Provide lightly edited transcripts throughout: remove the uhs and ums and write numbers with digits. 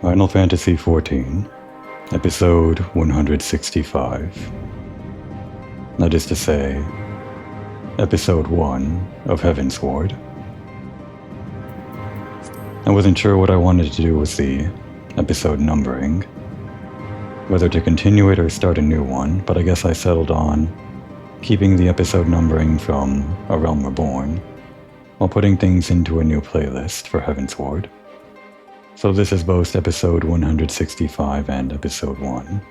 Final Fantasy XIV, Episode 165. That is to say, Episode 1 of Heavensward. I wasn't sure what I wanted to do with the episode numbering, whether to continue it or start a new one, but I guess I settled on keeping the episode numbering from A Realm Reborn, while putting things into a new playlist for Heavensward. So this is both episode 165 and episode 1.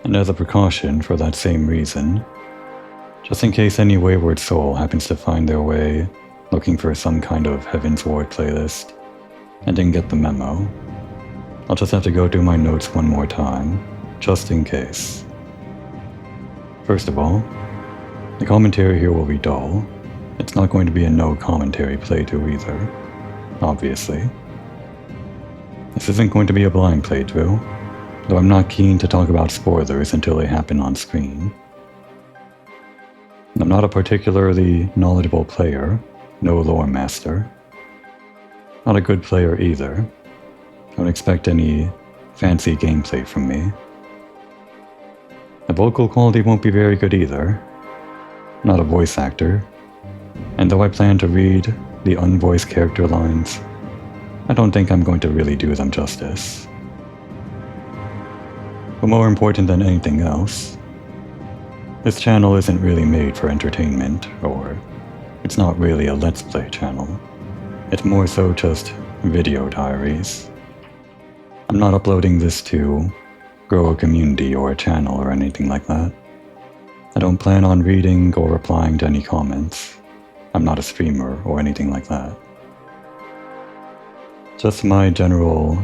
And as a precaution for that same reason, just in case any wayward soul happens to find their way looking for some kind of Heavensward playlist and didn't get the memo, I'll just have to go through my notes one more time, just in case. First of all, the commentary here will be dull. It's not going to be a no commentary playthrough either. Obviously. This isn't going to be a blind playthrough, though I'm not keen to talk about spoilers until they happen on screen. I'm not a particularly knowledgeable player, no lore master. Not a good player either. Don't expect any fancy gameplay from me. The vocal quality won't be very good either. Not a voice actor, and though I plan to read the unvoiced character lines, I don't think I'm going to really do them justice. But more important than anything else, this channel isn't really made for entertainment, or it's not really a Let's Play channel. It's more so just video diaries. I'm not uploading this to grow a community or a channel or anything like that. I don't plan on reading or replying to any comments. I'm not a streamer or anything like that. Just my general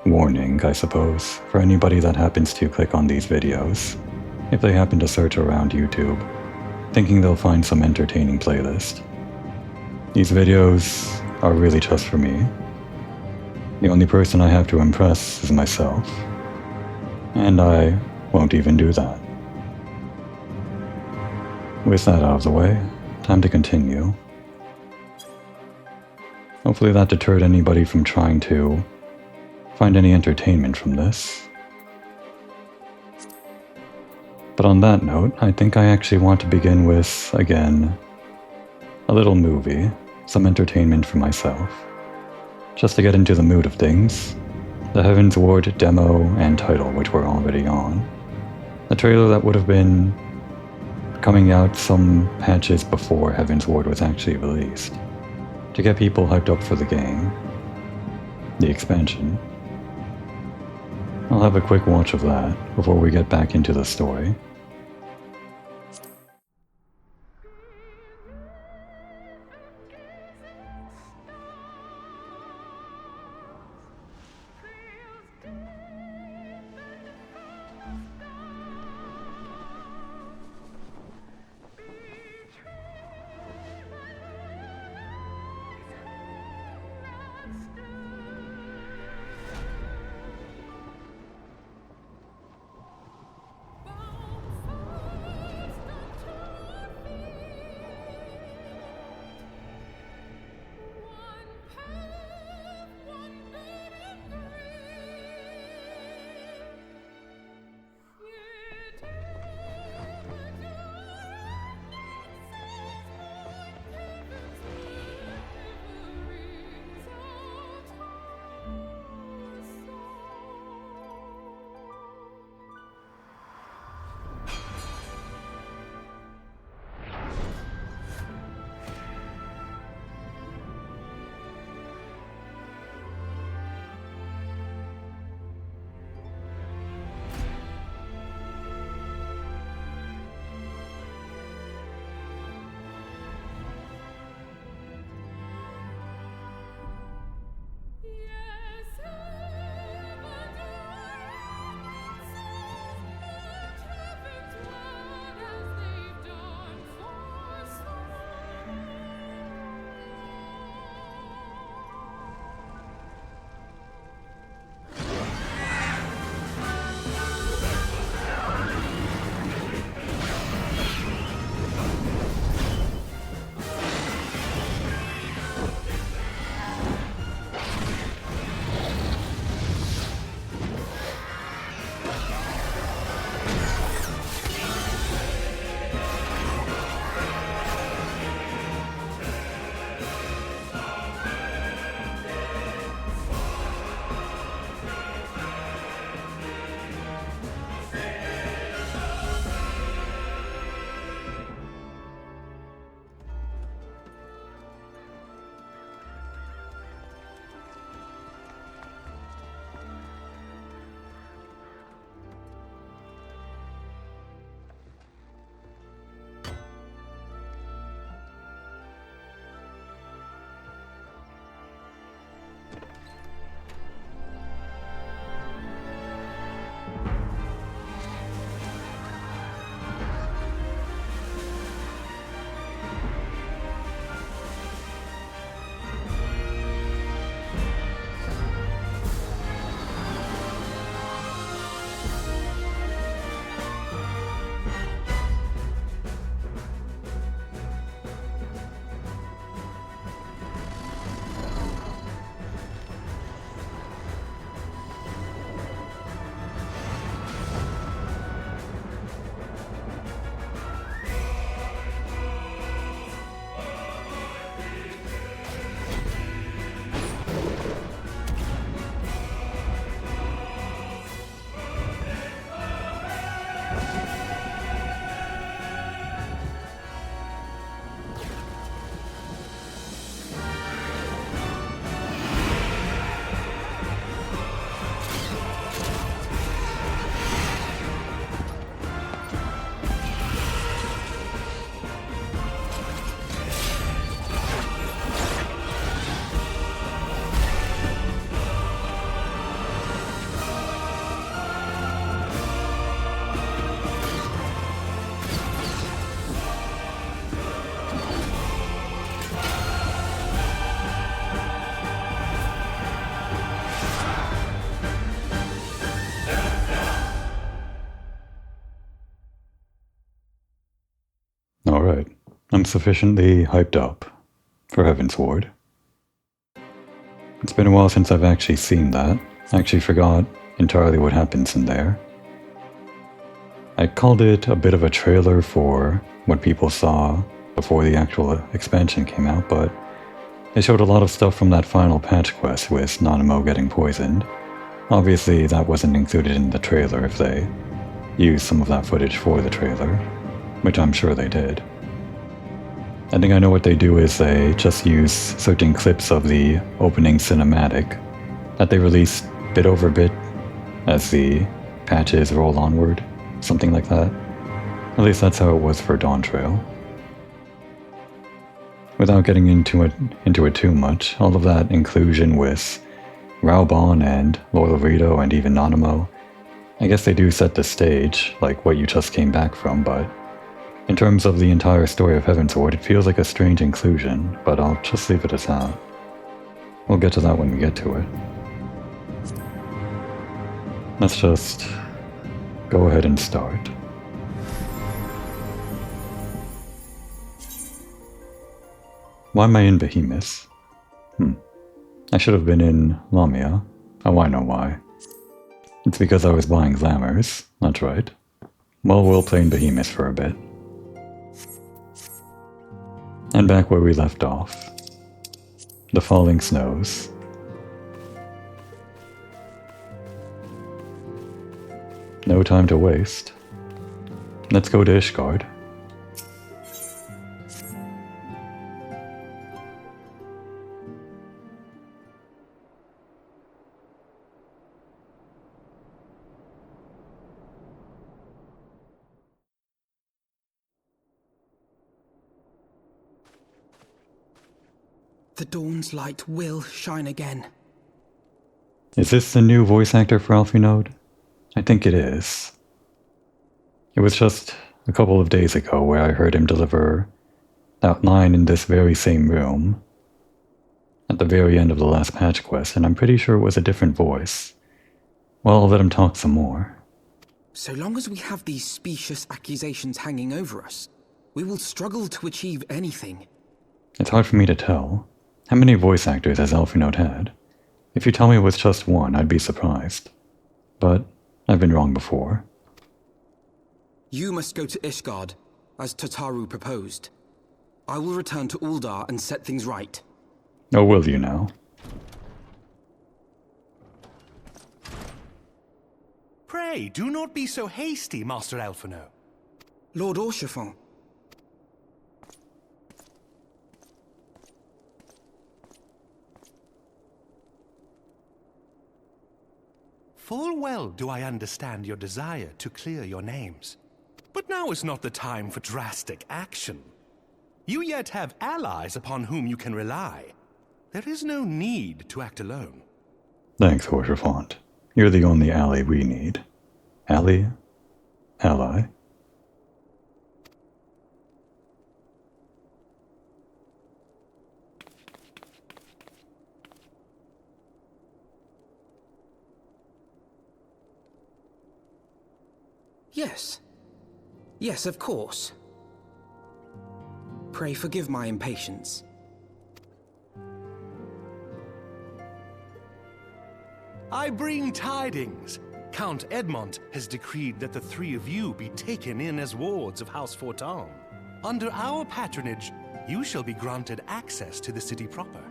warning, I suppose, for anybody that happens to click on these videos, if they happen to search around YouTube, thinking they'll find some entertaining playlist. These videos are really just for me. The only person I have to impress is myself, and I won't even do that. With that out of the way, time to continue. Hopefully that deterred anybody from trying to find any entertainment from this. But on that note, I think I actually want to begin with, again, a little movie, some entertainment for myself. Just to get into the mood of things, the Heavensward demo and title, which were already on. The trailer that would have been coming out some patches before Heavensward was actually released, to get people hyped up for the game, the expansion. I'll have a quick watch of that before we get back into the story. I'm sufficiently hyped up for Heavensward. It's been a while since I've actually seen that. I actually forgot entirely what happens in there. I called it a bit of a trailer for what people saw before the actual expansion came out, but they showed a lot of stuff from that final patch quest with Nanamo getting poisoned. Obviously that wasn't included in the trailer if they used some of that footage for the trailer, which I'm sure they did. I think I know what they do is they just use certain clips of the opening cinematic that they release bit over bit as the patches roll onward, something like that. At least that's how it was for Dawn Trail. Without getting into it too much, all of that inclusion with Raubon and Lorelorito and even Nanamo, I guess they do set the stage, like what you just came back from, but in terms of the entire story of Heavensward, it feels like a strange inclusion, but I'll just leave it as that. We'll get to that when we get to it. Let's just go ahead and start. Why am I in Behemoth? I should have been in Lamia. Oh, I know why. It's because I was buying glamours, that's right. Well, we'll play in Behemoth for a bit. And back where we left off. The falling snows. No time to waste. Let's go to Ishgard. The dawn's light will shine again. Is this the new voice actor for Alphinaud? I think it is. It was just a couple of days ago where I heard him deliver that line in this very same room at the very end of the last patch quest, and I'm pretty sure it was a different voice. Well, I'll let him talk some more. So long as we have these specious accusations hanging over us, we will struggle to achieve anything. It's hard for me to tell. How many voice actors has Alphinaud had? If you tell me it was just one, I'd be surprised. But I've been wrong before. You must go to Ishgard, as Tataru proposed. I will return to Uldar and set things right. Oh, will you now? Pray, do not be so hasty, Master Alphinaud. Lord Orchiffon. Full well do I understand your desire to clear your names. But now is not the time for drastic action. You yet have allies upon whom you can rely. There is no need to act alone. Thanks, Orchiffon. You're the only ally we need. Ally? Ally? Yes. Yes, of course. Pray forgive my impatience. I bring tidings. Count Edmond has decreed that the three of you be taken in as wards of House Fortin. Under our patronage, you shall be granted access to the city proper.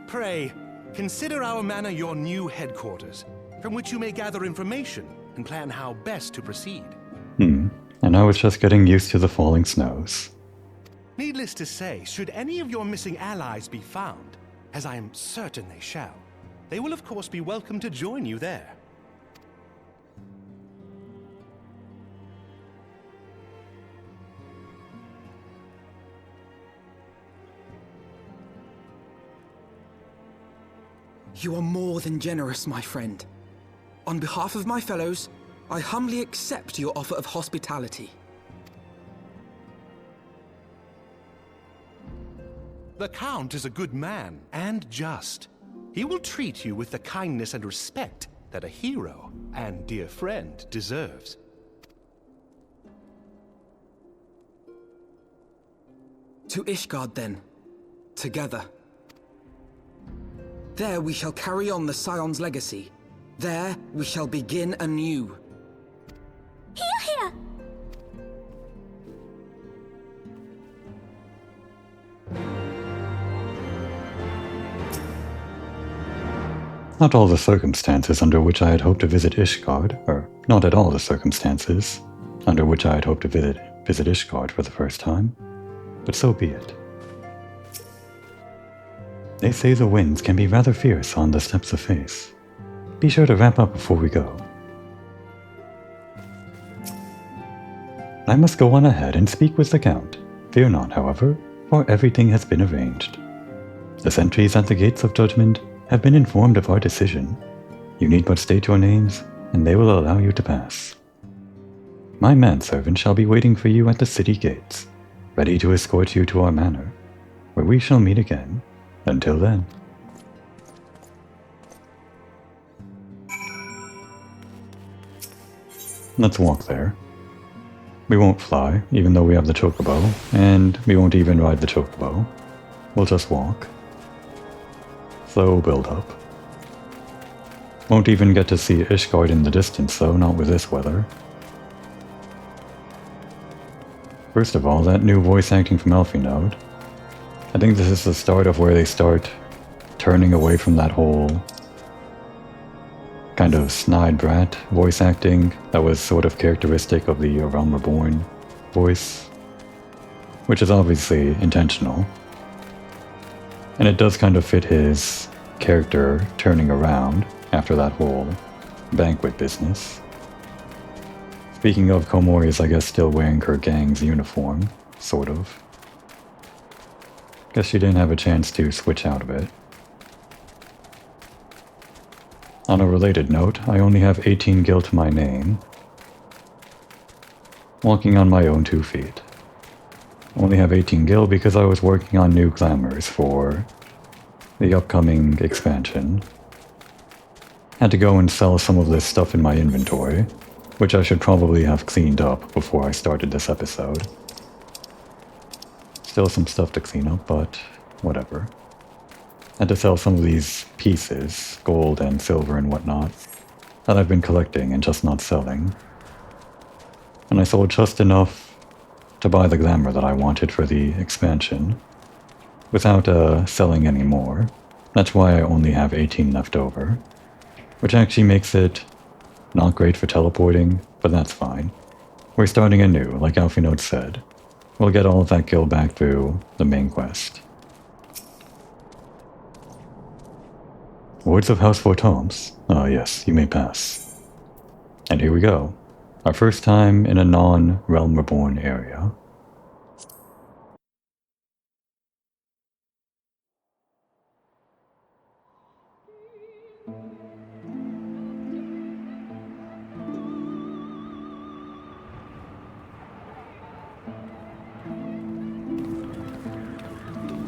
Pray, consider our manor your new headquarters, from which you may gather information and plan how best to proceed. And I was just getting used to the falling snows. Needless to say, should any of your missing allies be found, as I am certain they shall, they will of course be welcome to join you there. You are more than generous, my friend. On behalf of my fellows, I humbly accept your offer of hospitality. The Count is a good man, and just. He will treat you with the kindness and respect that a hero and dear friend deserves. To Ishgard, then. Together. There we shall carry on the Scion's legacy. There we shall begin anew. Hear, hear! Not all the circumstances under which I had hoped to visit Ishgard, or not at all the circumstances under which I had hoped to visit Ishgard for the first time, but so be it. They say the winds can be rather fierce on the steps of Face. Be sure to wrap up before we go. I must go on ahead and speak with the Count. Fear not, however, for everything has been arranged. The sentries at the gates of judgment have been informed of our decision. You need but state your names, and they will allow you to pass. My manservant shall be waiting for you at the city gates, ready to escort you to our manor, where we shall meet again. Until then. Let's walk there. We won't fly, even though we have the chocobo, and we won't even ride the chocobo. We'll just walk. Slow build up. Won't even get to see Ishgard in the distance though, not with this weather. First of all, that new voice acting from Elfinode. I think this is the start of where they start turning away from that whole kind of snide brat voice acting that was sort of characteristic of the Realm Reborn voice, which is obviously intentional. And it does kind of fit his character turning around after that whole banquet business. Speaking of, Komori is I guess still wearing her gang's uniform, sort of. Guess she didn't have a chance to switch out of it. On a related note, I only have 18 gil to my name. Walking on my own 2 feet. I only have 18 gil because I was working on new glamours for the upcoming expansion. Had to go and sell some of this stuff in my inventory, which I should probably have cleaned up before I started this episode. Still some stuff to clean up, but whatever. Had to sell some of these pieces, gold and silver and whatnot, that I've been collecting and just not selling. And I sold just enough to buy the glamour that I wanted for the expansion, without selling any more. That's why I only have 18 left over, which actually makes it not great for teleporting, but that's fine. We're starting anew, like Alfinode said. We'll get all of that gil back through the main quest. Words of House Fortoms. Ah yes, you may pass. And here we go. Our first time in a non-Realm Reborn area.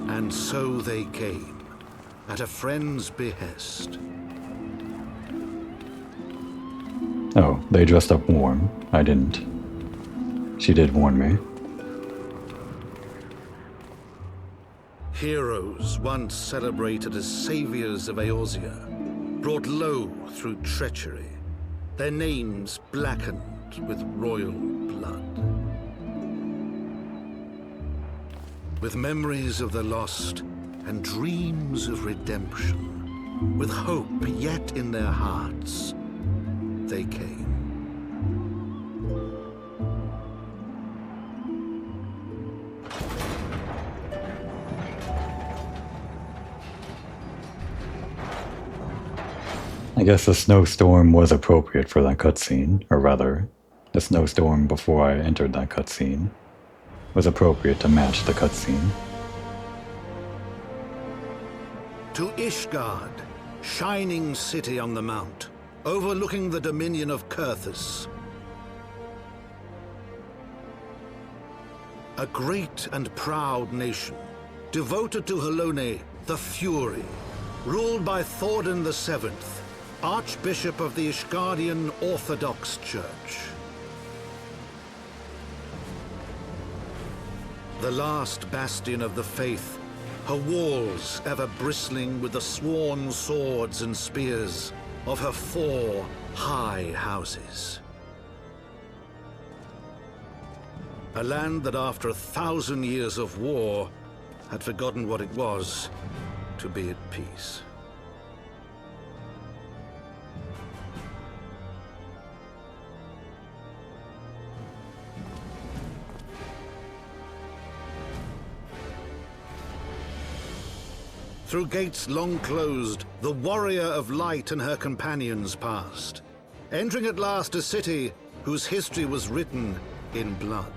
And so they came, at a friend's behest. Oh, they dressed up warm. I didn't. She did warn me. Heroes once celebrated as saviors of Eorzea, brought low through treachery, their names blackened with royal blood. With memories of the lost and dreams of redemption, with hope yet in their hearts, they came. I guess the snowstorm was appropriate for that cutscene, or rather, the snowstorm before I entered that cutscene was appropriate to match the cutscene. To Ishgard, shining city on the mount, overlooking the dominion of Kurthus. A great and proud nation, devoted to Halone, the Fury, ruled by Thordan VII, Archbishop of the Ishgardian Orthodox Church. the last bastion of the faith, her walls ever bristling with the sworn swords and spears of her 4 high houses. A land that after 1,000 years of war had forgotten what it was to be at peace. Through gates long closed, the warrior of light and her companions passed, entering at last a city whose history was written in blood.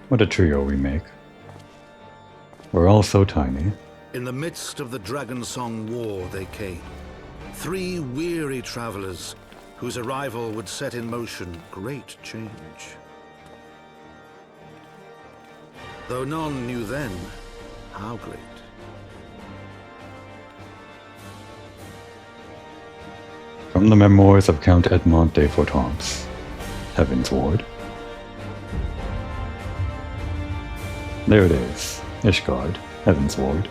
What a trio we make. We're all so tiny. In the midst of the Dragon Song War they came, 3 weary travelers whose arrival would set in motion great change. Though none knew then how great. From the memoirs of Count Edmond de Fortance, Heavensward. There it is, Ishgard, Heavensward.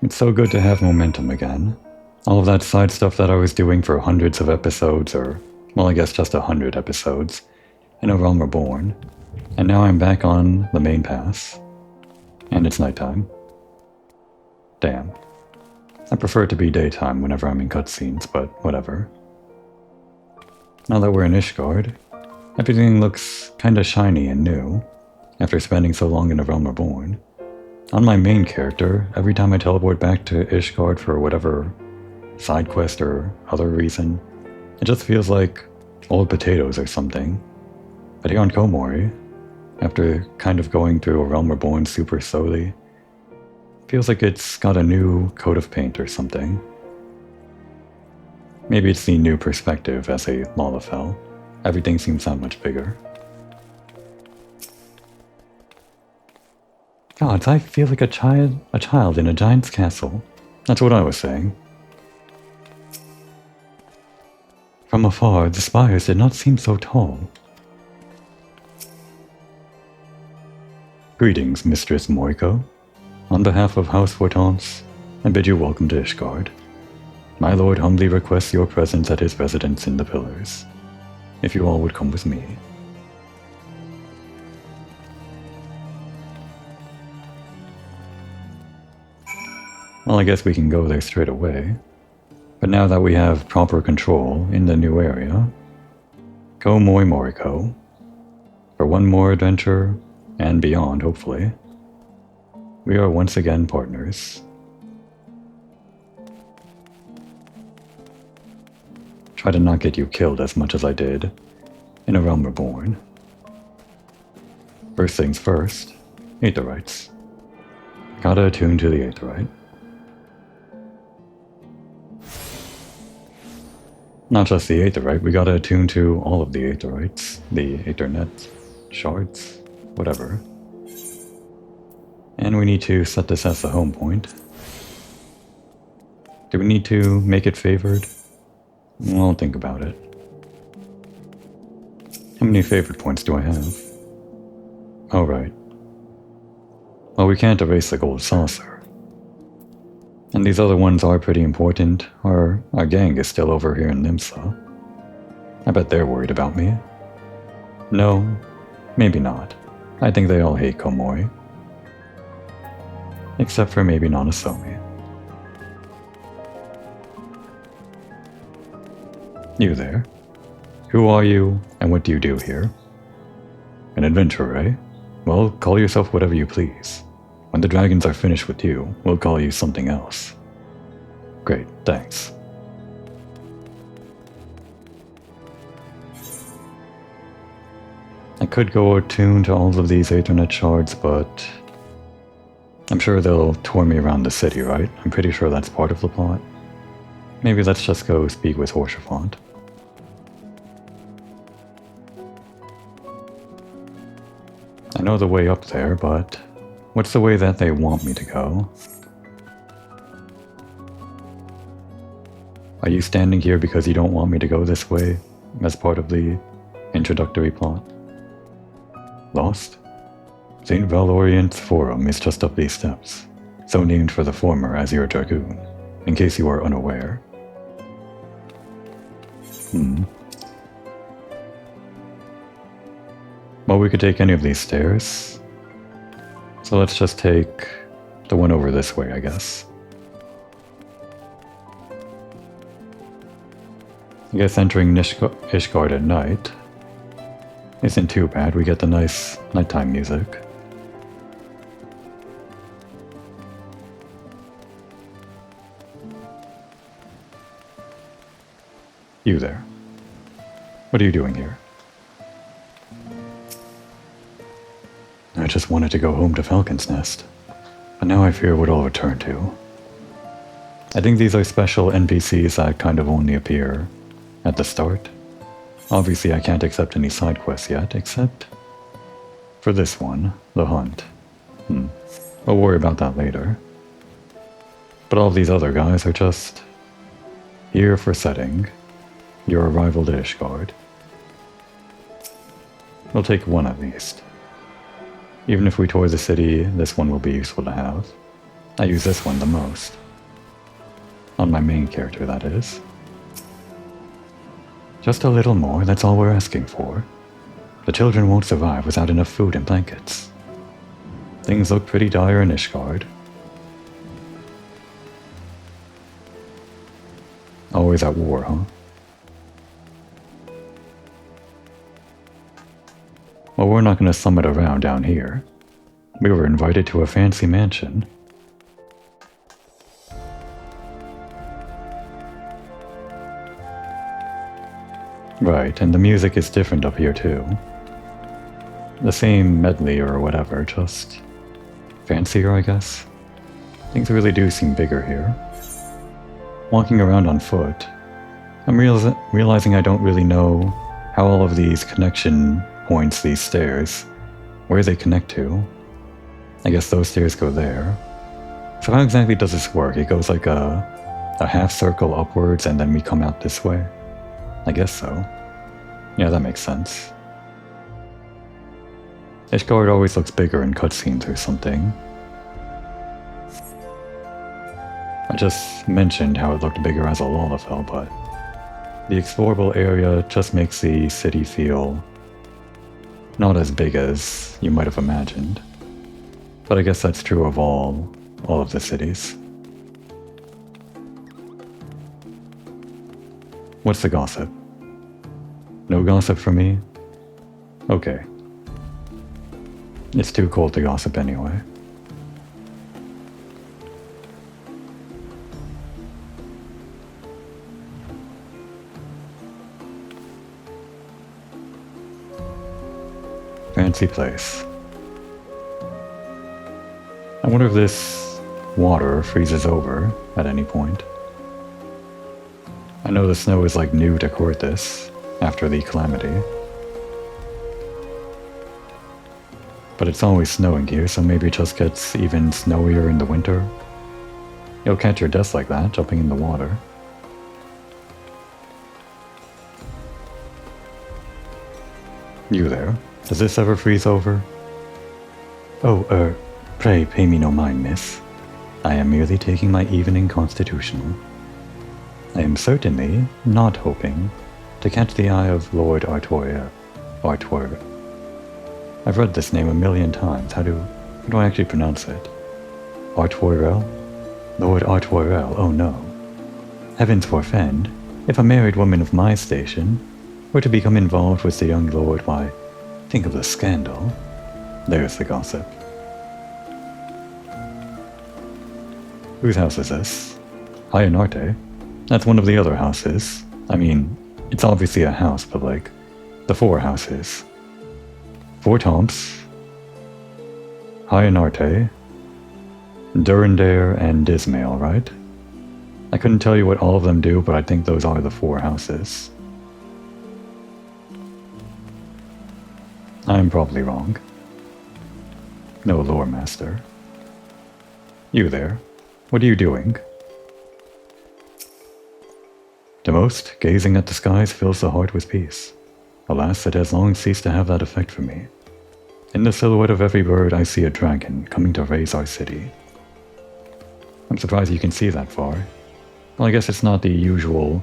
It's so good to have momentum again. All of that side stuff that I was doing for hundreds of episodes, or, well, I guess just 100 episodes, in A Realm Reborn. And now I'm back on the main pass. And it's nighttime. Damn. I prefer it to be daytime whenever I'm in cutscenes, but whatever. Now that we're in Ishgard, everything looks kinda shiny and new, after spending so long in A Realm Reborn. On my main character, every time I teleport back to Ishgard for whatever side quest or other reason, it just feels like old potatoes or something. But here on Komori, after kind of going through A Realm Reborn super slowly, feels like it's got a new coat of paint or something. Maybe it's the new perspective as a Lalafell. Everything seems that much bigger. Gods, I feel like a child in a giant's castle. That's what I was saying. From afar, the spires did not seem so tall. Greetings, Mistress Moriko. On behalf of House Fortance, I bid you welcome to Ishgard. My lord humbly requests your presence at his residence in the Pillars. If you all would come with me. Well, I guess we can go there straight away. But now that we have proper control in the new area, go Moi Moriko. For one more adventure, and beyond, hopefully. We are once again partners. Try to not get you killed as much as I did in A Realm Reborn. First things first, Aetherites. Gotta attune to the Aetherite. Not just the Aetherite, we gotta attune to all of the Aetherites, the Aethernet shards. Whatever. And we need to set this as the home point. Do we need to make it favored? Well, think about it. How many favored points do I have? Oh, right. Well, we can't erase the gold saucer. And these other ones are pretty important. Our gang is still over here in Limsa. I bet they're worried about me. No, maybe not. I think they all hate Komori. Except for maybe Nanasomi. You there? Who are you, and what do you do here? An adventurer, eh? Well, call yourself whatever you please. When the dragons are finished with you, we'll call you something else. Great, thanks. I could go attune to all of these Aethernet shards, but I'm sure they'll tour me around the city, right? I'm pretty sure that's part of the plot. Maybe let's just go speak with Horsefont. I know the way up there, but what's the way that they want me to go? Are you standing here because you don't want me to go this way as part of the introductory plot? Lost? St. Valoriant's Forum is just up these steps, so named for the former Azure Dragoon, in case you are unaware. Well, we could take any of these stairs, so let's just take the one over this way, I guess. I guess entering Ishgard at night isn't too bad. We get the nice nighttime music. You there. What are you doing here? I just wanted to go home to Falcon's Nest, but now I fear what I'll return to. I think these are special NPCs that kind of only appear at the start. Obviously I can't accept any side quests yet, except for this one, the hunt. We'll worry about that later. But all these other guys are just here for setting your arrival to Ishgard. We'll take one at least. Even if we tour the city, this one will be useful to have. I use this one the most. On my main character, that is. Just a little more, that's all we're asking for. The children won't survive without enough food and blankets. Things look pretty dire in Ishgard. Always at war, huh? Well, we're not going to summit around down here. We were invited to a fancy mansion. Right, and the music is different up here too. The same medley or whatever, just fancier, I guess. Things really do seem bigger here. Walking around on foot, I'm realizing I don't really know how all of these connection points, these stairs, where they connect to. I guess those stairs go there. So how exactly does this work? It goes like a half circle upwards and then we come out this way? I guess so. Yeah, that makes sense. Ishgard always looks bigger in cutscenes or something. I just mentioned how it looked bigger as a Lalafell, but the explorable area just makes the city feel not as big as you might have imagined. But I guess that's true of all of the cities. What's the gossip? No gossip for me? Okay. It's too cold to gossip anyway. Fancy place. I wonder if this water freezes over at any point. I know the snow is like new to Coerthas after the calamity. But it's always snowing here, so maybe it just gets even snowier in the winter. You'll catch your death like that, jumping in the water. You there? Does this ever freeze over? Oh, pray pay me no mind, miss. I am merely taking my evening constitutional. I am certainly not hoping to catch the eye of Lord Artoir. I've read this name a million times. How do I actually pronounce it? Artoirel? Lord Artoirel, oh no. Heavens forfend, if a married woman of my station were to become involved with the young lord, why, think of the scandal. There's the gossip. Whose house is this? Hayanarte? That's one of the other houses. I mean, it's obviously a house, but like, the four houses. Four Tomps, Hayanarte, Durandare, and Dismail, right? I couldn't tell you what all of them do, but I think those are the four houses. I'm probably wrong. No lore master. You there. What are you doing? The most, gazing at the skies fills the heart with peace. Alas, it has long ceased to have that effect for me. In the silhouette of every bird, I see a dragon coming to raise our city. I'm surprised you can see that far. Well, I guess it's not the usual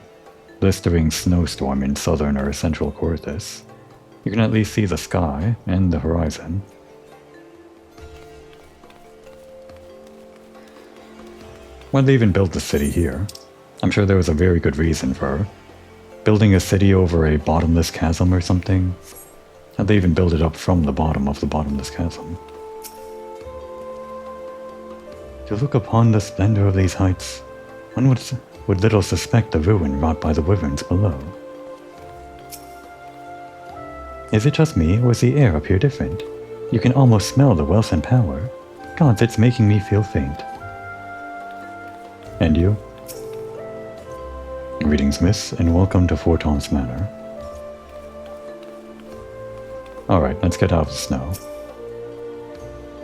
blistering snowstorm in southern or central Corthus. You can at least see the sky and the horizon. Why'd they even build the city here? I'm sure there was a very good reason for building a city over a bottomless chasm or something. How'd they even build it up from the bottom of the bottomless chasm? To look upon the splendor of these heights, one would little suspect the ruin wrought by the wyverns below. Is it just me, or is the air up here different? You can almost smell the wealth and power. Gods, it's making me feel faint. And you? Greetings, miss, and welcome to Forton's Manor. Alright, let's get out of the snow.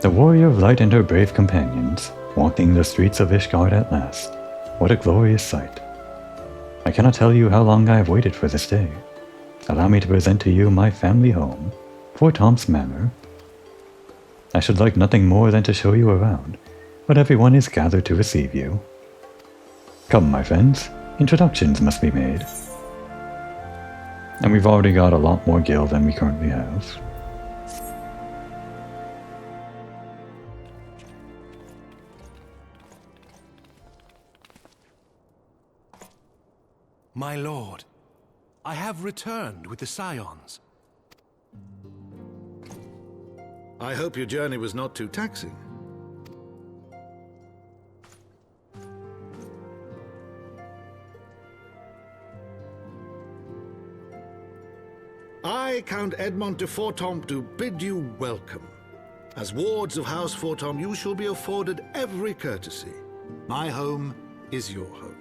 The warrior of light and her brave companions, walking the streets of Ishgard at last. What a glorious sight. I cannot tell you how long I have waited for this day. Allow me to present to you my family home, Forton's Manor. I should like nothing more than to show you around, but everyone is gathered to receive you. Come, my friends, introductions must be made. And we've already got a lot more gil than we currently have. My lord, I have returned with the Scions. I hope your journey was not too taxing. I, Count Edmond de Fortom, do bid you welcome. As wards of House Fortom, you shall be afforded every courtesy. My home is your home.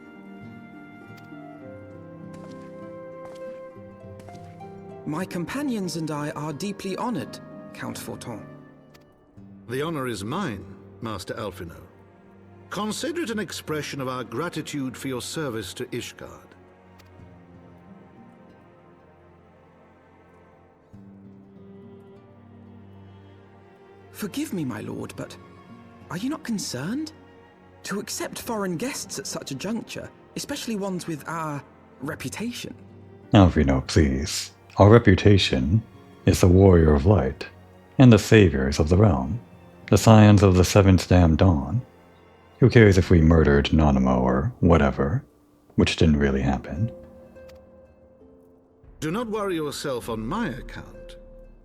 My companions and I are deeply honored, Count Forton. The honor is mine, Master Alphino. Consider it an expression of our gratitude for your service to Ishgard. Forgive me, my lord, but are you not concerned? To accept foreign guests at such a juncture, especially ones with our reputation. Alphino, please. Our reputation is the warrior of light, and the saviors of the realm, the scions of the seventh damned dawn. Who cares if we murdered Nanamo or whatever, which didn't really happen. Do not worry yourself on my account.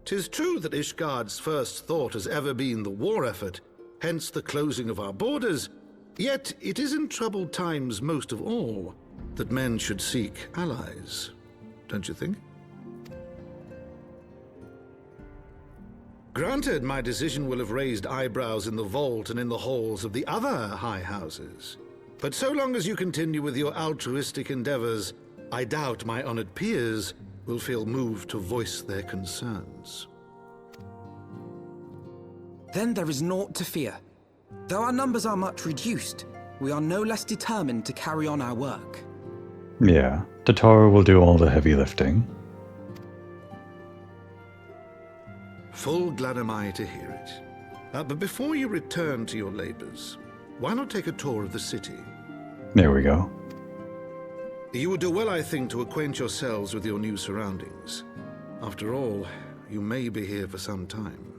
'Tis true that Ishgard's first thought has ever been the war effort, hence the closing of our borders, yet it is in troubled times most of all that men should seek allies, don't you think? Granted, my decision will have raised eyebrows in the vault and in the halls of the other high houses. But so long as you continue with your altruistic endeavors, I doubt my honored peers will feel moved to voice their concerns. Then there is naught to fear. Though our numbers are much reduced, we are no less determined to carry on our work. Yeah, Tataru will do all the heavy lifting. Full glad am I to hear it. But before you return to your labors, why not take a tour of the city? There we go. You would do well, I think, to acquaint yourselves with your new surroundings. After all, you may be here for some time.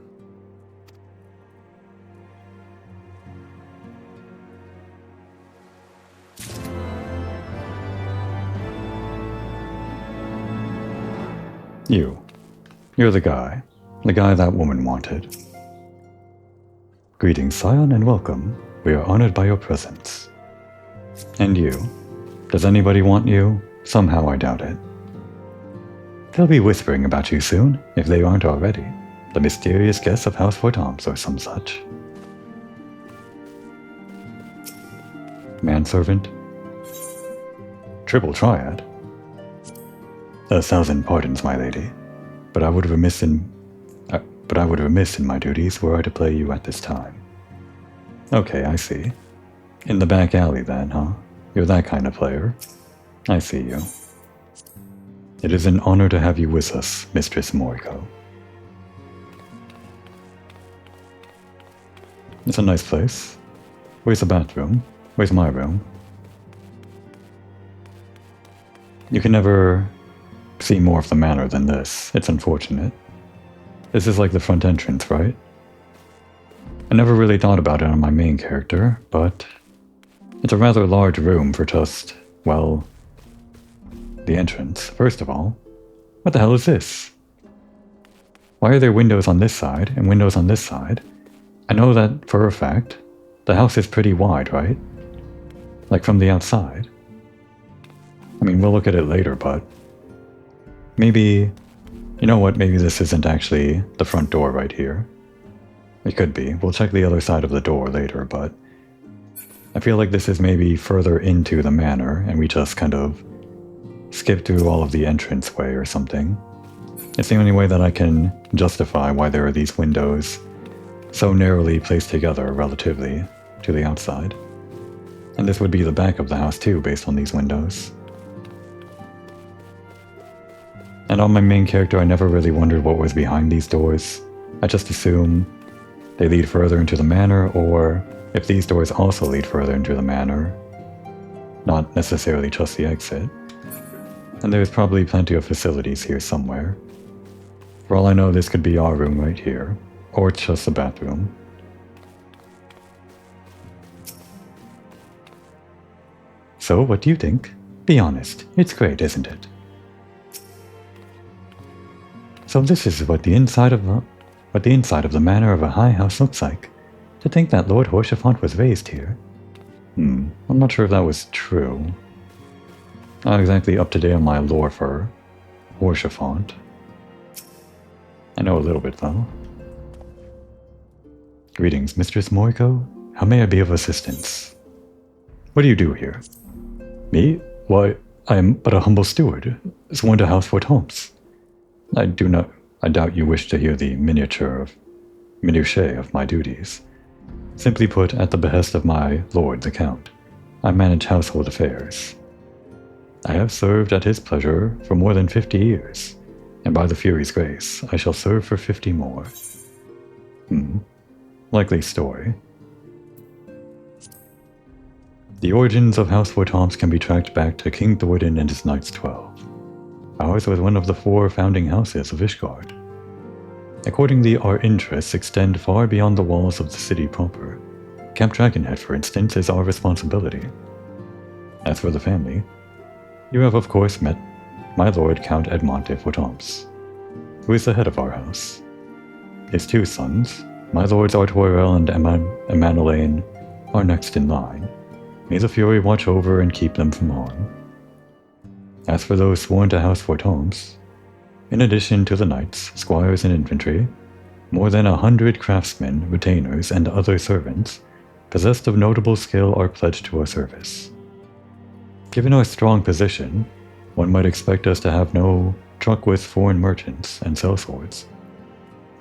You're the guy that woman wanted. Greetings, Scion, and welcome. We are honored by your presence. And you. Does anybody want you? Somehow I doubt it. They'll be whispering about you soon, if they aren't already. The mysterious guests of House Fortoms or some such. Manservant? Triple Triad? 1,000 pardons, my lady, but I would remiss in my duties were I to play you at this time. Okay, I see. In the back alley then, huh? You're that kind of player. I see you. It is an honor to have you with us, Mistress Moriko. It's a nice place. Where's the bathroom? Where's my room? You can never see more of the manor than this. It's unfortunate. This is like the front entrance, right? I never really thought about it on my main character, but it's a rather large room for just, well, the entrance. First of all, what the hell is this? Why are there windows on this side and windows on this side? I know that for a fact. The house is pretty wide, right? Like from the outside. I mean, we'll look at it later, but maybe, you know what, maybe this isn't actually the front door right here. It could be. We'll check the other side of the door later, but I feel like this is maybe further into the manor, and we just kind of skip through all of the entranceway or something. It's the only way that I can justify why there are these windows so narrowly placed together relatively to the outside. And this would be the back of the house too, based on these windows. And on my main character, I never really wondered what was behind these doors. I just assume they lead further into the manor, or if these doors also lead further into the manor, not necessarily just the exit. And there's probably plenty of facilities here somewhere. For all I know, this could be our room right here, or it's just a bathroom. So, what do you think? Be honest, it's great, isn't it? So this is what the inside of the manor of a high house looks like. To think that Lord Horsefont was raised here. I'm not sure if that was true. Not exactly up to date on my lore for Horsefont. I know a little bit though. Greetings, Mistress Moriko. How may I be of assistance? What do you do here? Me? Why, I am but a humble steward, sworn to Heavensward Holmes. I doubt you wish to hear the minutiae of my duties. Simply put, at the behest of my lord the Count, I manage household affairs. I have served at his pleasure for more than 50 years, and by the Fury's grace, I shall serve for 50 more. Likely story. The origins of Heavensward Holmes can be tracked back to King Thordan and his Knights 12. Ours was one of the 4 founding houses of Ishgard. Accordingly, our interests extend far beyond the walls of the city proper. Camp Dragonhead, for instance, is our responsibility. As for the family, you have of course met my lord Count Edmonte Fortomps, who is the head of our house. His 2 sons, my lords Artoirel and Emanolaine, are next in line. May the Fury watch over and keep them from harm. As for those sworn to Heavensward Holmes, in addition to the knights, squires, and infantry, more than 100 craftsmen, retainers, and other servants, possessed of notable skill, are pledged to our service. Given our strong position, one might expect us to have no truck with foreign merchants and sell swords.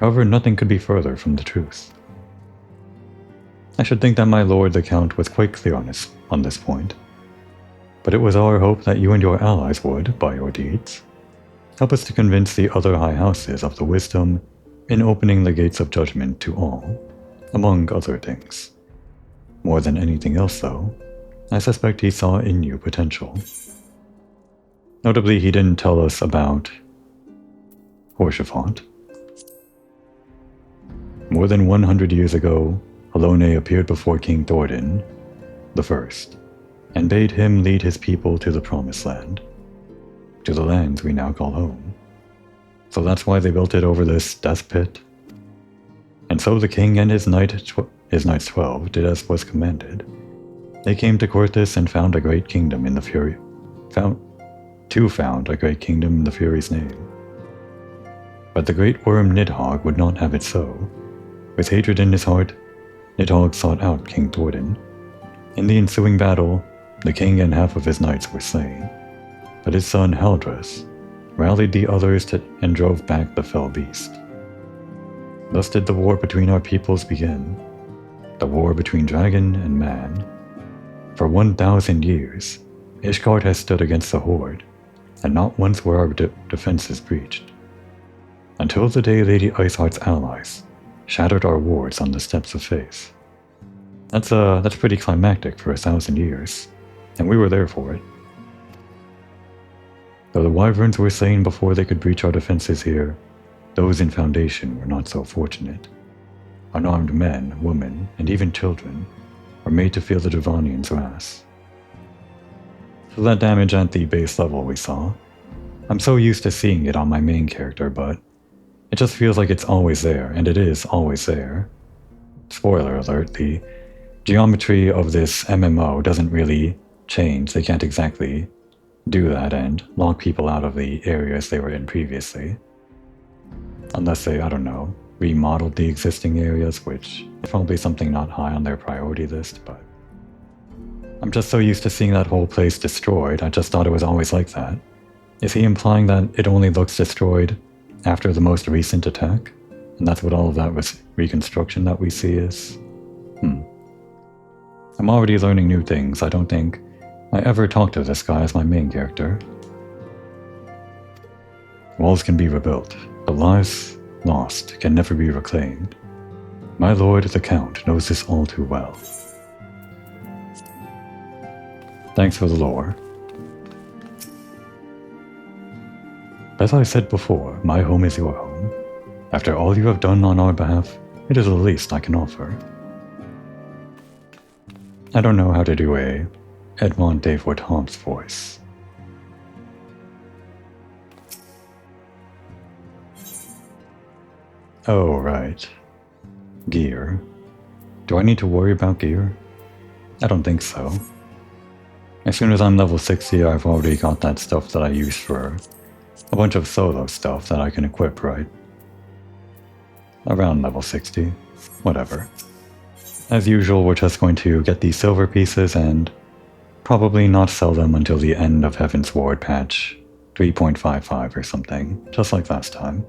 However, nothing could be further from the truth. I should think that my lord the Count was quite clear on this point, but it was our hope that you and your allies would, by your deeds, help us to convince the other high houses of the wisdom in opening the gates of judgment to all, among other things. More than anything else, though, I suspect he saw in you potential. Notably, he didn't tell us about Horsefont. More than 100 years ago, Alone appeared before King Thordan the First, and bade him lead his people to the Promised Land, to the lands we now call home. So that's why they built it over this death pit. And so the king and his Knights 12 did as was commanded. They came to Corthus and found a great kingdom in the Fury. Found a great kingdom in the Fury's name. But the great worm Nidhogg would not have it so. With hatred in his heart, Nidhogg sought out King Thordan. In the ensuing battle, the king and half of his knights were slain, but his son Haldras rallied the others and drove back the fell beast. Thus did the war between our peoples begin, the war between dragon and man. For 1,000 years, Ishgard has stood against the Horde, and not once were our defenses breached. Until the day Lady Iceheart's allies shattered our wards on the steps of Faith. That's pretty climactic for 1,000 years, and we were there for it. Though the Wyverns were slain before they could breach our defenses here, those in Foundation were not so fortunate. Unarmed men, women, and even children were made to feel the Dravanians' wrath. So that damage at the base level we saw, I'm so used to seeing it on my main character, but it just feels like it's always there, and it is always there. Spoiler alert, the geometry of this MMO doesn't really change. They can't exactly do that and lock people out of the areas they were in previously. Unless they, I don't know, remodeled the existing areas, which is probably something not high on their priority list, but I'm just so used to seeing that whole place destroyed, I just thought it was always like that. Is he implying that it only looks destroyed after the most recent attack? And that's what all of that reconstruction that we see is? I'm already learning new things. I don't think I ever talked to this guy as my main character. Walls can be rebuilt, but lives lost can never be reclaimed. My lord the Count knows this all too well. Thanks for the lore. As I said before, my home is your home. After all you have done on our behalf, it is the least I can offer. I don't know how to do a Edmond de Fortant's voice. Oh, right. Gear. Do I need to worry about gear? I don't think so. As soon as I'm level 60, I've already got that stuff that I use for a bunch of solo stuff that I can equip, right? Around level 60. Whatever. As usual, we're just going to get these silver pieces and probably not sell them until the end of Heavensward patch 3.55 or something, just like last time.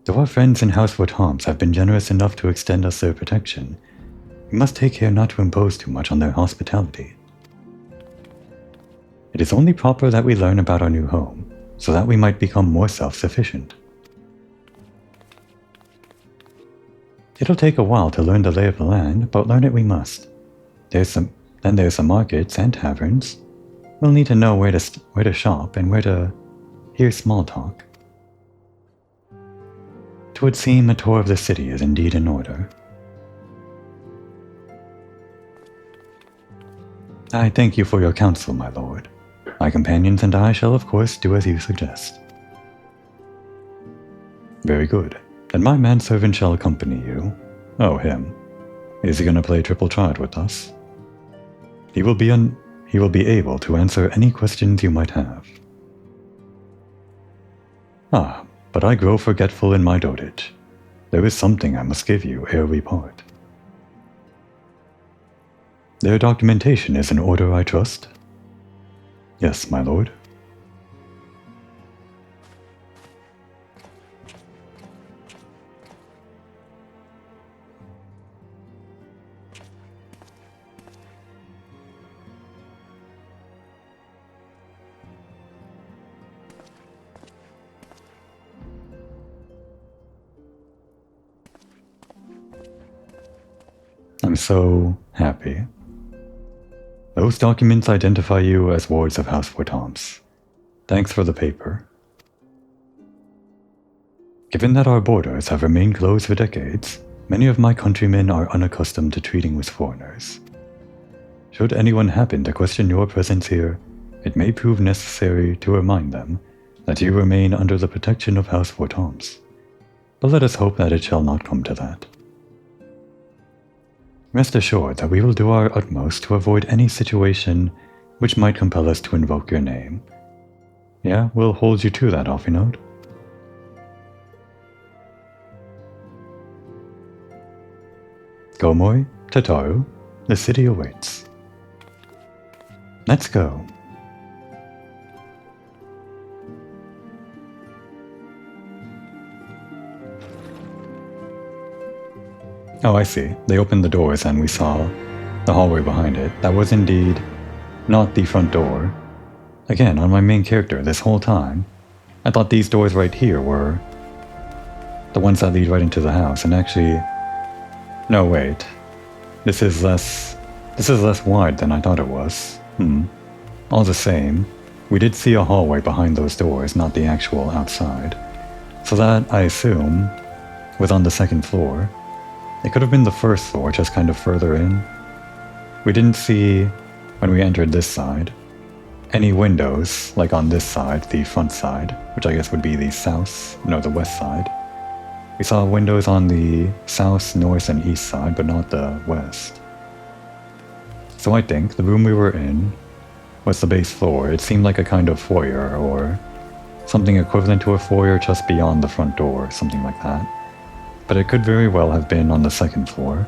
Though our friends in House Fortants have been generous enough to extend us their protection, we must take care not to impose too much on their hospitality. It is only proper that we learn about our new home, so that we might become more self-sufficient. It'll take a while to learn the lay of the land, but learn it we must. There's the markets and taverns. We'll need to know where to shop and where to hear small talk. 'Twould seem a tour of the city is indeed in order. I thank you for your counsel, my lord. My companions and I shall of course do as you suggest. Very good. Then my manservant shall accompany you. Oh, him. Is he gonna play triple triad with us? He will be able to answer any questions you might have. Ah, but I grow forgetful in my dotage. There is something I must give you ere we part. Their documentation is in order, I trust? Yes, my lord. I'm so happy. Those documents identify you as wards of House Fortants. Thanks for the paper. Given that our borders have remained closed for decades, many of my countrymen are unaccustomed to treating with foreigners. Should anyone happen to question your presence here, it may prove necessary to remind them that you remain under the protection of House Fortants. But let us hope that it shall not come to that. Rest assured that we will do our utmost to avoid any situation which might compel us to invoke your name. Yeah, we'll hold you to that, Alfinode. Gomoi, Tataru, the city awaits. Let's go. Oh, I see. They opened the doors and we saw the hallway behind it. That was indeed not the front door. Again, on my main character this whole time, I thought these doors right here were the ones that lead right into the house, and actually... No, wait. This is less wide than I thought it was. All the same, we did see a hallway behind those doors, not the actual outside. So that, I assume, was on the second floor. It could have been the first floor, just kind of further in. We didn't see, when we entered this side, any windows, like on this side, the front side, which I guess would be the the west side. We saw windows on the south, north, and east side, but not the west. So I think the room we were in was the base floor. It seemed like a kind of foyer, or something equivalent to a foyer just beyond the front door, something like that. But it could very well have been on the second floor.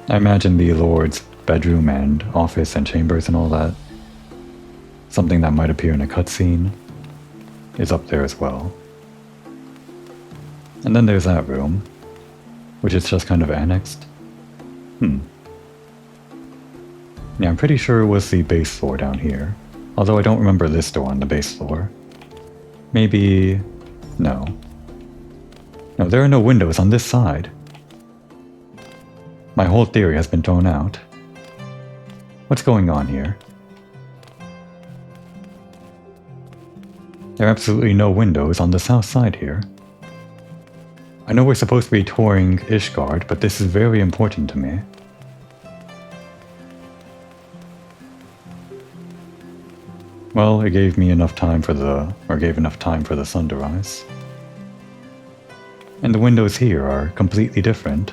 I imagine the Lord's bedroom and office and chambers and all that, something that might appear in a cutscene, is up there as well. And then there's that room, which is just kind of annexed. Yeah, I'm pretty sure it was the base floor down here, although I don't remember this door on the base floor. Maybe... no. No, there are no windows on this side. My whole theory has been thrown out. What's going on here? There are absolutely no windows on the south side here. I know we're supposed to be touring Ishgard, but this is very important to me. Well, it gave me enough time for gave enough time for the sun to rise. And the windows here are completely different.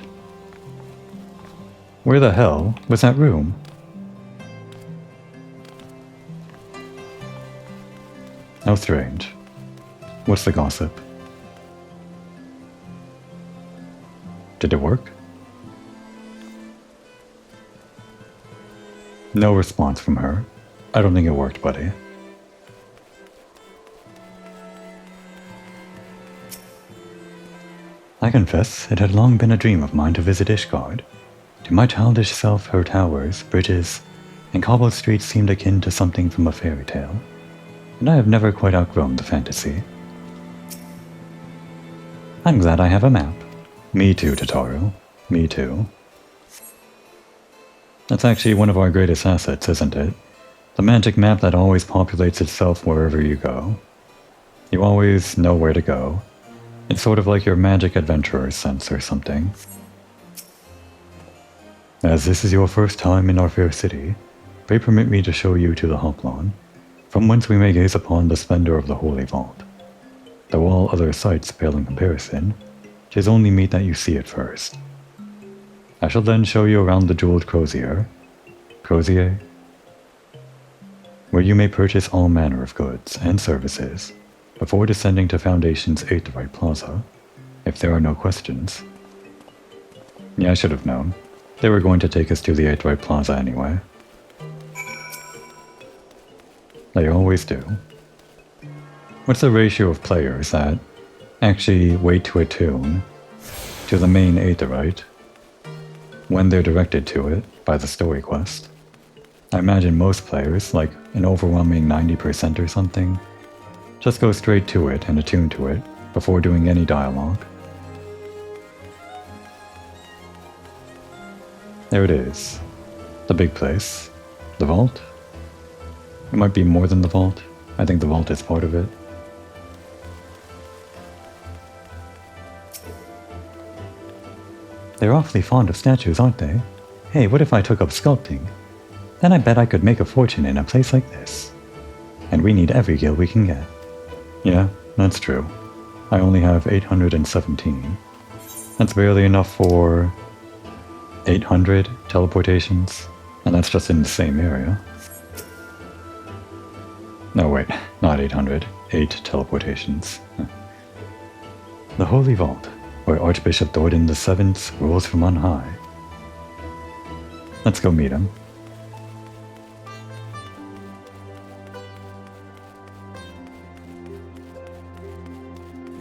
Where the hell was that room? How strange. What's the gossip? Did it work? No response from her. I don't think it worked, buddy. I confess, it had long been a dream of mine to visit Ishgard. To my childish self, her towers, bridges, and cobbled streets seemed akin to something from a fairy tale, and I have never quite outgrown the fantasy. I'm glad I have a map. Me too, Tataru. Me too. That's actually one of our greatest assets, isn't it? The magic map that always populates itself wherever you go. You always know where to go. It's sort of like your magic adventurer's sense or something. As this is your first time in our fair city, pray permit me to show you to the Hoplon, from whence we may gaze upon the splendor of the Holy Vault. Though all other sights pale in comparison, 'tis only meet that you see it first. I shall then show you around the jeweled crozier, where you may purchase all manner of goods and services, before descending to Foundation's 8th Plaza, if there are no questions. Yeah, I should have known. They were going to take us to the 8th Plaza anyway. They always do. What's the ratio of players that actually wait to attune to the main Aetherite when they're directed to it by the story quest? I imagine most players, like an overwhelming 90% or something, just go straight to it and attune to it before doing any dialogue. There it is. The big place. The vault? It might be more than the vault. I think the vault is part of it. They're awfully fond of statues, aren't they? Hey, what if I took up sculpting? Then I bet I could make a fortune in a place like this. And we need every gil we can get. Yeah, that's true. I only have 817. That's barely enough for 800 teleportations, and that's just in the same area. No, wait, not 800. 8 teleportations. The Holy Vault, where Archbishop Thordan VII rules from on high. Let's go meet him.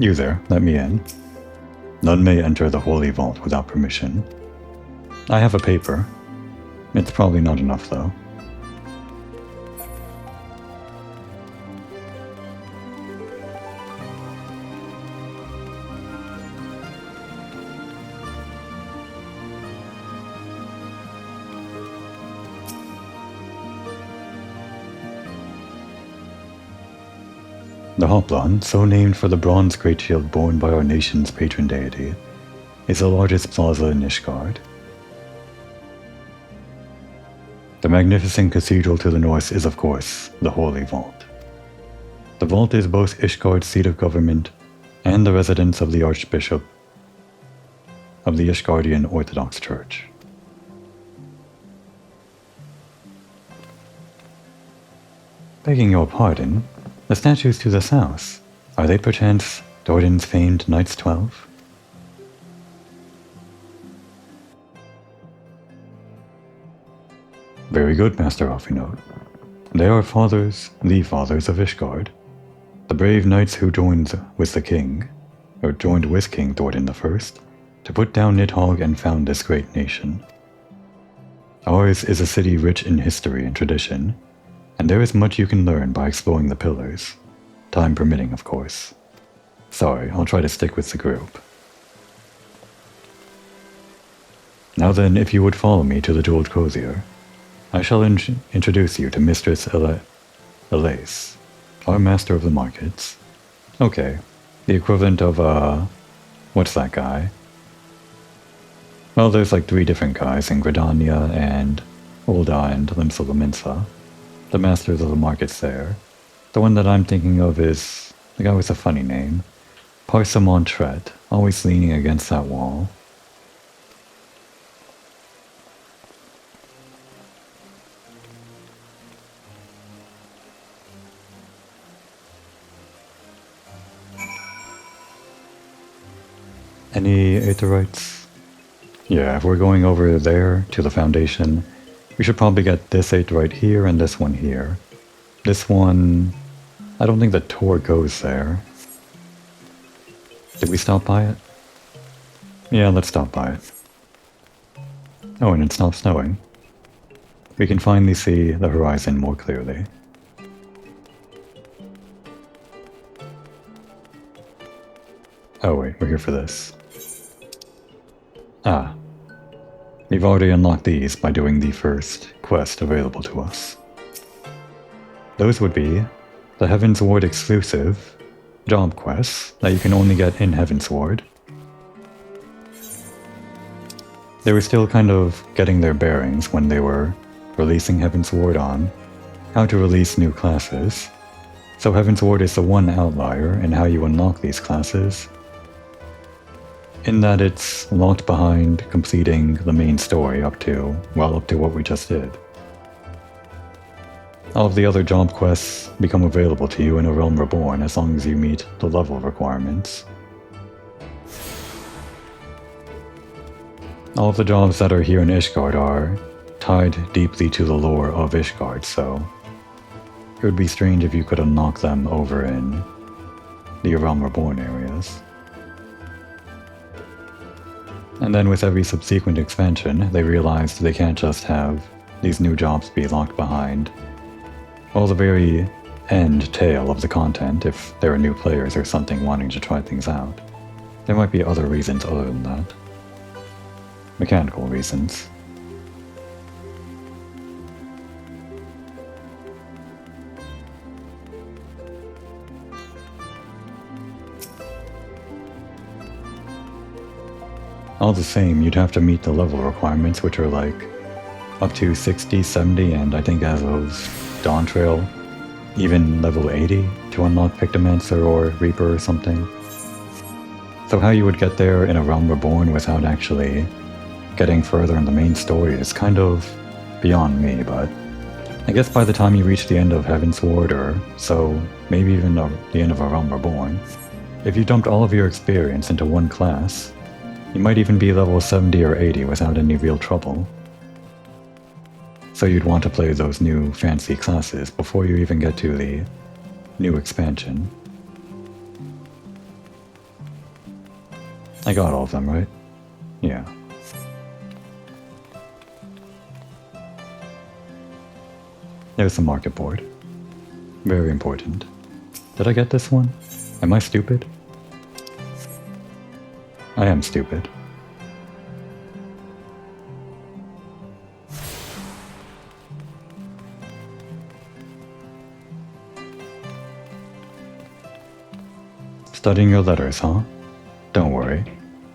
You there, let me in. None may enter the Holy Vault without permission. I have a paper. It's probably not enough, though. The Hoplon, so named for the bronze great shield borne by our nation's patron deity, is the largest plaza in Ishgard. The magnificent cathedral to the north is, of course, the Holy Vault. The vault is both Ishgard's seat of government and the residence of the Archbishop of the Ishgardian Orthodox Church. Begging your pardon, the statues to the south, are they perchance Dordan's famed Knights 12? Very good, Master Alfinode. They are the fathers of Ishgard, the brave knights who joined with King Dordan I, to put down Nidhogg and found this great nation. Ours is a city rich in history and tradition, and there is much you can learn by exploring the pillars. Time permitting, of course. Sorry, I'll try to stick with the group. Now then, if you would follow me to the Jeweled Crozier, I shall introduce you to Mistress Elise, our master of the markets. Okay, the equivalent of, what's that guy? Well, there's like 3 different guys in Gridania and Ulda and Limsa Laminsa. The masters of the markets there. The one that I'm thinking of is the guy with a funny name. Parsamon Tret, always leaning against that wall. Any Aetherites? Yeah, if we're going over there to the Foundation, we should probably get this Aetherite here and this one here. This one, I don't think the tour goes there. Did we stop by it? Yeah, let's stop by it. Oh, and it stopped snowing. We can finally see the horizon more clearly. Oh wait, we're here for this. Ah. We've already unlocked these by doing the first quest available to us. Those would be the Heavensward exclusive job quests that you can only get in Heavensward. They were still kind of getting their bearings when they were releasing Heavensward on how to release new classes, so Heavensward is the one outlier in how you unlock these classes, in that it's locked behind completing the main story up to what we just did. All of the other job quests become available to you in A Realm Reborn as long as you meet the level requirements. All of the jobs that are here in Ishgard are tied deeply to the lore of Ishgard, so it would be strange if you could unlock them over in the A Realm Reborn areas. And then with every subsequent expansion, they realized they can't just have these new jobs be locked behind all the very end tail of the content if there are new players or something wanting to try things out. There might be other reasons other than that. Mechanical reasons. All the same, you'd have to meet the level requirements, which are like up to 60, 70, and I think as of Dawntrail, even level 80 to unlock Pictomancer or Reaper or something. So how you would get there in A Realm Reborn without actually getting further in the main story is kind of beyond me, but I guess by the time you reach the end of Heavensward or so, maybe even the end of A Realm Reborn, if you dumped all of your experience into one class, you might even be level 70 or 80 without any real trouble. So you'd want to play those new fancy classes before you even get to the new expansion. I got all of them, right? Yeah. There's the market board. Very important. Did I get this one? Am I stupid? I am stupid. Studying your letters, huh? Don't worry.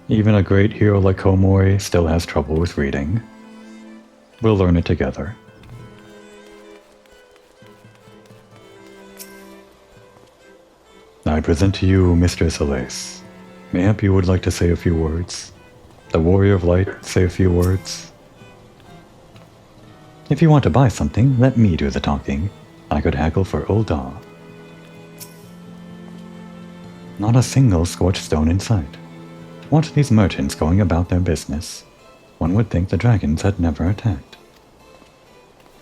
Even a great hero like Komori still has trouble with reading. We'll learn it together. I present to you Mistress Elise. Mayhap you would like to say a few words? The Warrior of Light say a few words? If you want to buy something, let me do the talking. I could haggle for Ulda. Not a single scorched stone in sight. Watch these merchants going about their business. One would think the dragons had never attacked.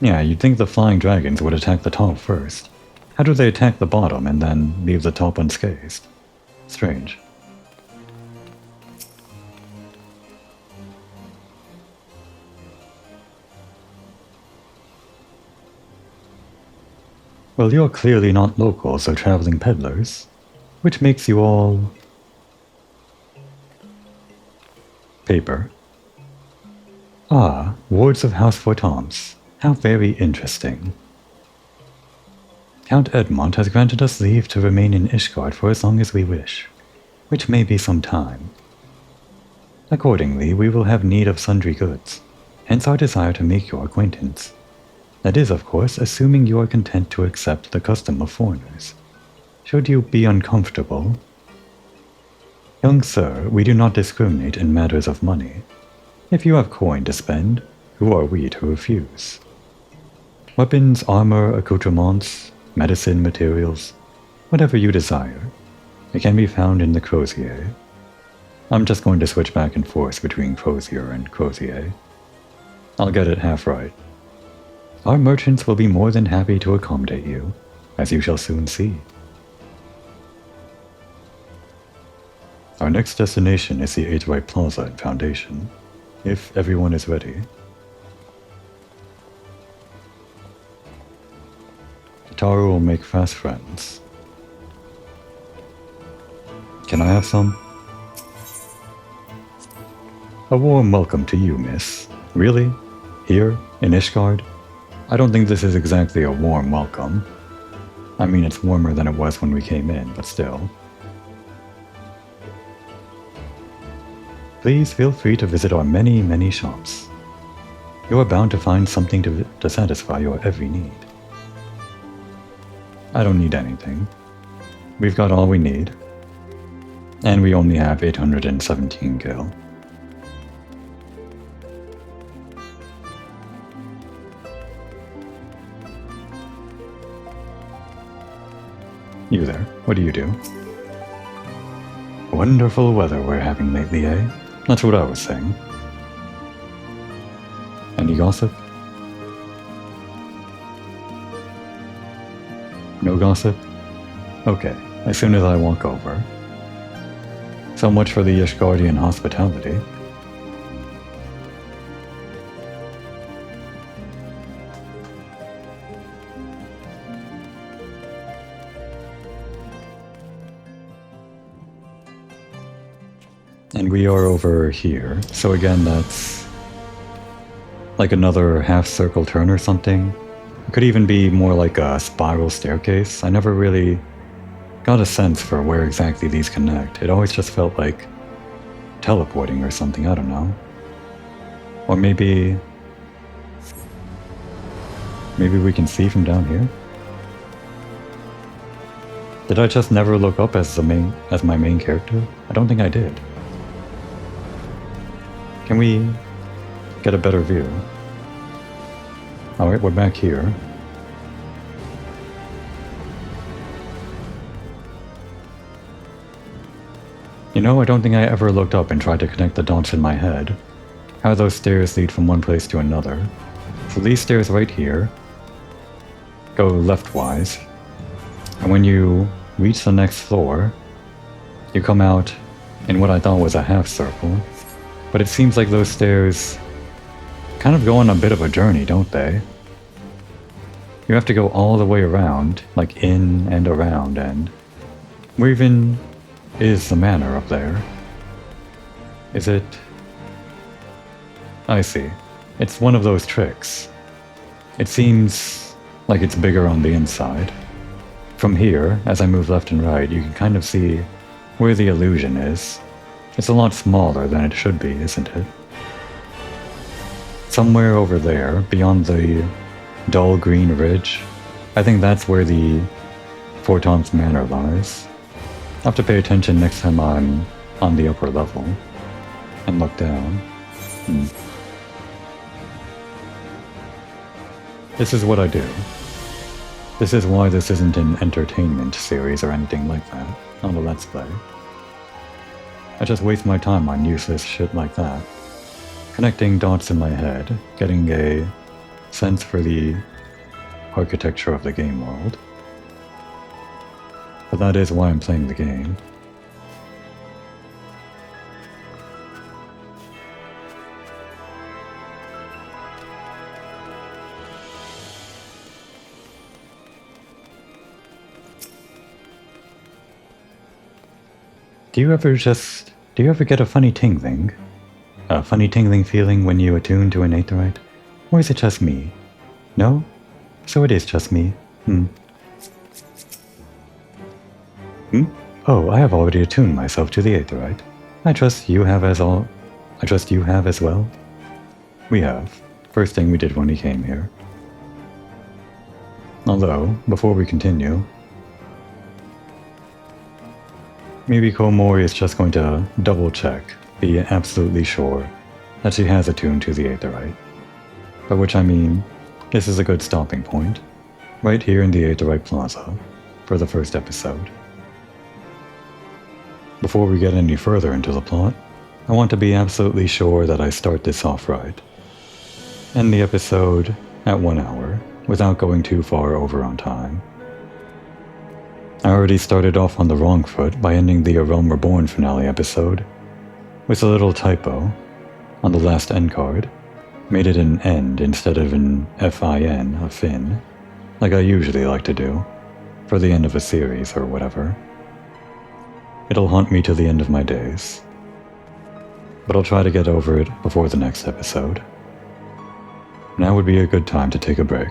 Yeah, you'd think the flying dragons would attack the top first. How do they attack the bottom and then leave the top unscathed? Strange. Well, you're clearly not locals or traveling peddlers. Which makes you all... paper. Ah, wards of House Fortance. How very interesting. Count Edmond has granted us leave to remain in Ishgard for as long as we wish, which may be some time. Accordingly, we will have need of sundry goods, hence our desire to make your acquaintance. That is, of course, assuming you are content to accept the custom of foreigners. Should you be uncomfortable? Young sir, we do not discriminate in matters of money. If you have coin to spend, who are we to refuse? Weapons, armor, accoutrements, medicine, materials, whatever you desire, it can be found in the Crozier. I'm just going to switch back and forth between Crozier and Crozier. I'll get it half right. Our merchants will be more than happy to accommodate you, as you shall soon see. Our next destination is the Aetherite Plaza and Foundation, if everyone is ready. Taro will make fast friends. Can I have some? A warm welcome to you, miss. Really? Here? In Ishgard? I don't think this is exactly a warm welcome. I mean, it's warmer than it was when we came in, but still. Please feel free to visit our many, many shops. You are bound to find something to satisfy your every need. I don't need anything. We've got all we need. And we only have 817 gil. You there, what do you do? Wonderful weather we're having lately, eh? That's what I was saying. Any gossip? No gossip? Okay, as soon as I walk over. So much for the Ishgardian hospitality. And we are over here. So again, that's like another half-circle turn or something. It could even be more like a spiral staircase. I never really got a sense for where exactly these connect. It always just felt like teleporting or something, I don't know. Or maybe we can see from down here? Did I just never look up as my main character? I don't think I did. Can we get a better view? Alright, we're back here. You know, I don't think I ever looked up and tried to connect the dots in my head. How those stairs lead from one place to another. So these stairs right here go leftwise. And when you reach the next floor, you come out in what I thought was a half circle, but it seems like those stairs kind of go on a bit of a journey, don't they? You have to go all the way around, like in and around, and where even is the manor up there? Is it? I see. It's one of those tricks. It seems like it's bigger on the inside. From here, as I move left and right, you can kind of see where the illusion is. It's a lot smaller than it should be, isn't it? Somewhere over there, beyond the dull green ridge, I think that's where the Forton's Manor lies. I'll have to pay attention next time I'm on the upper level and look down. This is what I do. This is why this isn't an entertainment series or anything like that, not a Let's Play. I just waste my time on useless shit like that. Connecting dots in my head, getting a sense for the architecture of the game world. But that is why I'm playing the game. Do you ever get a funny tingling? A funny tingling feeling when you attune to an aetheryte? Or is it just me? No? So it is just me. Oh, I have already attuned myself to the aetheryte. I trust you have as well. We have. First thing we did when we came here. Although, before we continue, maybe Komori is just going to double check, be absolutely sure that she has attuned to the aetheryte. By which I mean, this is a good stopping point, right here in the Aetheryte Plaza, for the first episode. Before we get any further into the plot, I want to be absolutely sure that I start this off right. End the episode at 1 hour, without going too far over on time. I already started off on the wrong foot by ending the A Realm Reborn finale episode with a little typo on the last end card. Made it an end instead of an FIN, a fin, like I usually like to do, for the end of a series or whatever. It'll haunt me to the end of my days. But I'll try to get over it before the next episode. Now would be a good time to take a break.